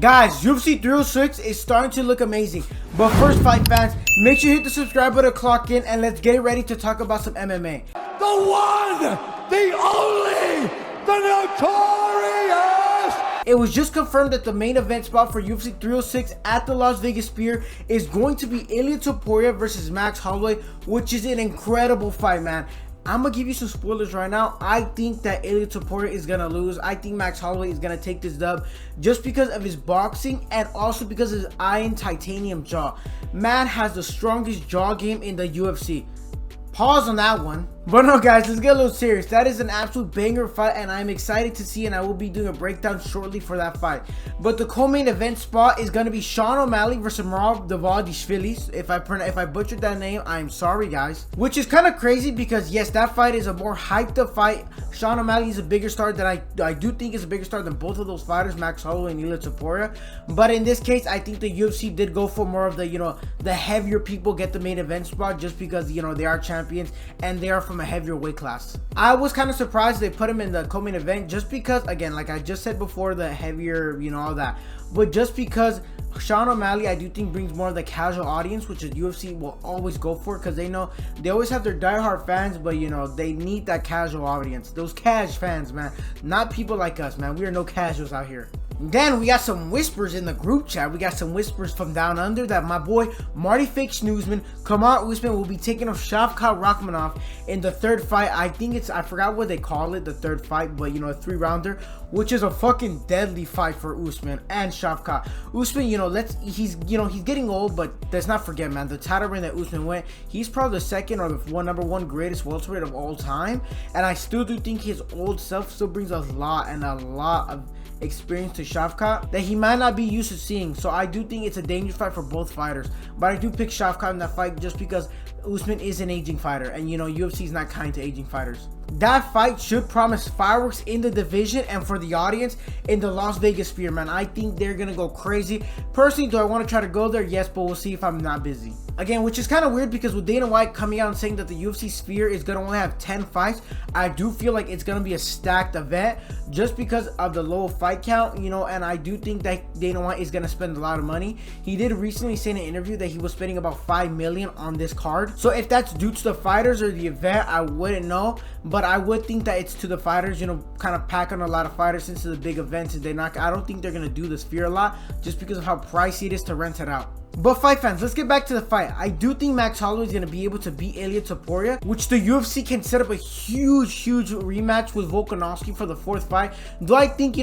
Guys, UFC 306 is starting to look amazing. But first, fight fans, make sure you hit the subscribe button, clock in, and let's get ready to talk about some MMA. The one, the only, the notorious! It was just confirmed that the main event spot for UFC 306 at the Las Vegas Sphere is going to be Ilia Topuria versus Max Holloway, which is an incredible fight, man. I'm gonna give you some spoilers right now. I think that Ilia Topuria is gonna lose. I think Max Holloway is gonna take this dub just because of his boxing and also because of his iron titanium jaw. Man has the strongest jaw game in the UFC. Pause on that one. But no, guys, let's get a little serious. That is an absolute banger fight, and I'm excited to see, and I will be doing a breakdown shortly for that fight. But the co-main event spot is going to be Sean O'Malley versus MEREB If I butchered that name, I'm sorry, guys. Which is kind of crazy because, yes, that fight is a more hyped up fight. Sean O'Malley is a bigger star than I do think is a bigger star than both of those fighters, Max Holloway and Ilia Topuria. But in this case, I think the UFC did go for more of the, the heavier people get the main event spot just because, they are champions and they are from a heavier weight class. I was kind of surprised they put him in the co-main event just because, again, like I just said before, the heavier, all that. But just because Sean O'Malley, I do think, brings more of the casual audience, which is UFC will always go for, because they know they always have their diehard fans, but they need that casual audience, those cash fans, man, not people like us, man. We are no casuals out here. Then we got some whispers in the group chat. We got some whispers from down under that my boy Marty Fake Snoozman, Kamaru Usman will be taking off Shavkat Rakhmonov in the third fight. I think I forgot what they call it, the third fight, but a 3-rounder, which is a fucking deadly fight for Usman and Shavkat. Usman, he's getting old, but let's not forget, man, the title reign that Usman went, he's probably the second or the number one greatest welterweight of all time, and I still do think his old self still brings a lot of experience to Shavkat that he might not be used to seeing. So I do think it's a dangerous fight for both fighters, but I do pick Shavkat in that fight just because Usman is an aging fighter, and UFC is not kind to aging fighters. That fight should promise fireworks in the division and for the audience in the Las Vegas Sphere, man. I think they're gonna go crazy. Personally, do I want to try to go there? Yes, but we'll see if I'm not busy. Again, which is kind of weird because with Dana White coming out and saying that the UFC Sphere is gonna only have 10 fights, I do feel like it's gonna be a stacked event just because of the low fight count, and I do think that Dana White is gonna spend a lot of money. He did recently say in an interview that he was spending about $5 million on this card. So if that's due to the fighters or the event, I wouldn't know, but I would think that it's to the fighters, kind of pack on a lot of fighters since it's a big event. Since I don't think they're gonna do the Sphere a lot just because of how pricey it is to rent it out. But fight fans, let's get back to the fight. I do think Max Holloway is going to be able to beat Ilia Topuria, which the UFC can set up a huge rematch with Volkanovski for the fourth fight. Do I think,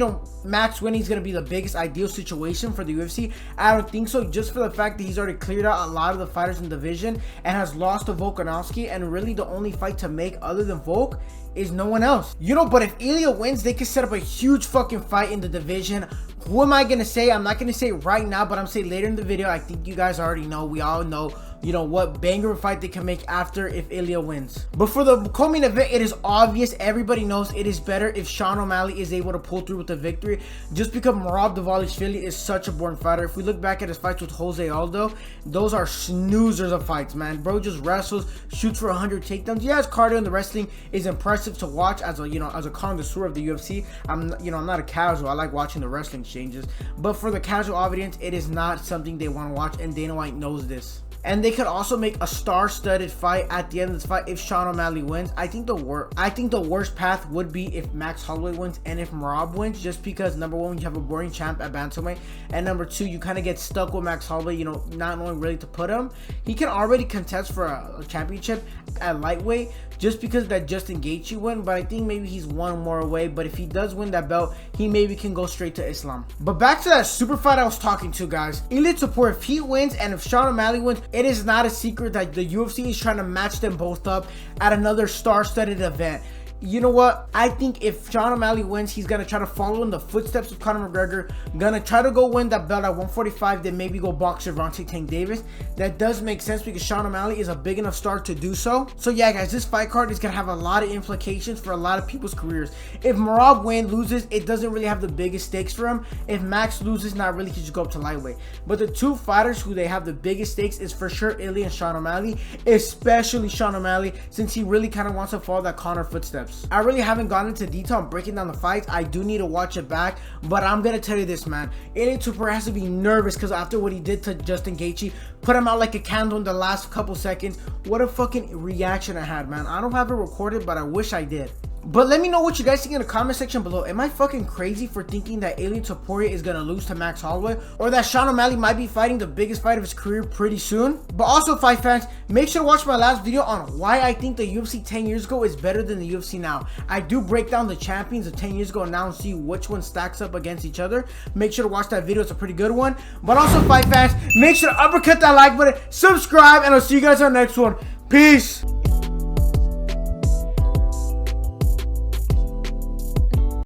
Max winning is going to be the biggest ideal situation for the UFC? I don't think so, just for the fact that he's already cleared out a lot of the fighters in the division and has lost to Volkanovski, and really the only fight to make other than Volk is no one else. But if Ilia wins, they can set up a huge fucking fight in the division. Who am I gonna say? I'm not gonna say right now, but I'm saying later in the video. I think you guys already know. We all know, what banger fight they can make after if Ilia wins. But for the co-main event, it is obvious. Everybody knows it is better if Sean O'Malley is able to pull through with the victory, just because MEREB is such a born fighter. If we look back at his fights with Jose Aldo, those are snoozers of fights, man. Bro just wrestles, shoots for 100 takedowns. Yeah, his cardio in the wrestling is impressive to watch as a connoisseur of the UFC. I'm not a casual. I like watching the wrestling exchanges, but for the casual audience, it is not something they want to watch, and Dana White knows this. And they could also make a star-studded fight at the end of this fight if Sean O'Malley wins. I think the worst path would be if Max Holloway wins and if MEREB wins, just because number one, you have a boring champ at bantamweight, and number two, you kind of get stuck with Max Holloway, not knowing really to put him. He can already contest for a championship at lightweight just because of that Justin Gaethje win, but I think maybe he's one more away. But if he does win that belt, he maybe can go straight to Islam. But back to that super fight I was talking to, guys. Ilia Topuria, if he wins and if Sean O'Malley wins, it is not a secret that the UFC is trying to match them both up at another star-studded event. You know what? I think if Sean O'Malley wins, he's gonna try to follow in the footsteps of Conor McGregor, gonna try to go win that belt at 145, then maybe go box Gervonta Tank Davis. That does make sense because Sean O'Malley is a big enough star to do so. So yeah, guys, this fight card is gonna have a lot of implications for a lot of people's careers. If MEREB loses, it doesn't really have the biggest stakes for him. If Max loses, not really, he could just go up to lightweight. But the two fighters who they have the biggest stakes is for sure Ilia and Sean O'Malley, especially Sean O'Malley, since he really kind of wants to follow that Conor footsteps. clips. I really haven't gone into detail on breaking down the fights. I do need to watch it back, but I'm gonna tell you this, man. Ilia Topuria has to be nervous because after what he did to Justin Gaethje, put him out like a candle in the last couple seconds. What a fucking reaction I had, man. I don't have it recorded, but I wish I did. But let me know what you guys think in the comment section below. Am I fucking crazy for thinking that Ilia Topuria is gonna lose to Max Holloway, or that Sean O'Malley might be fighting the biggest fight of his career pretty soon? But also, fight fans, make sure to watch my last video on why I think the UFC 10 years ago is better than the UFC now. I do break down the champions of 10 years ago now and see which one stacks up against each other. Make sure to watch that video. It's a pretty good one. But also, fight fans, make sure to uppercut that like button, subscribe, and I'll see you guys on the next one. Peace.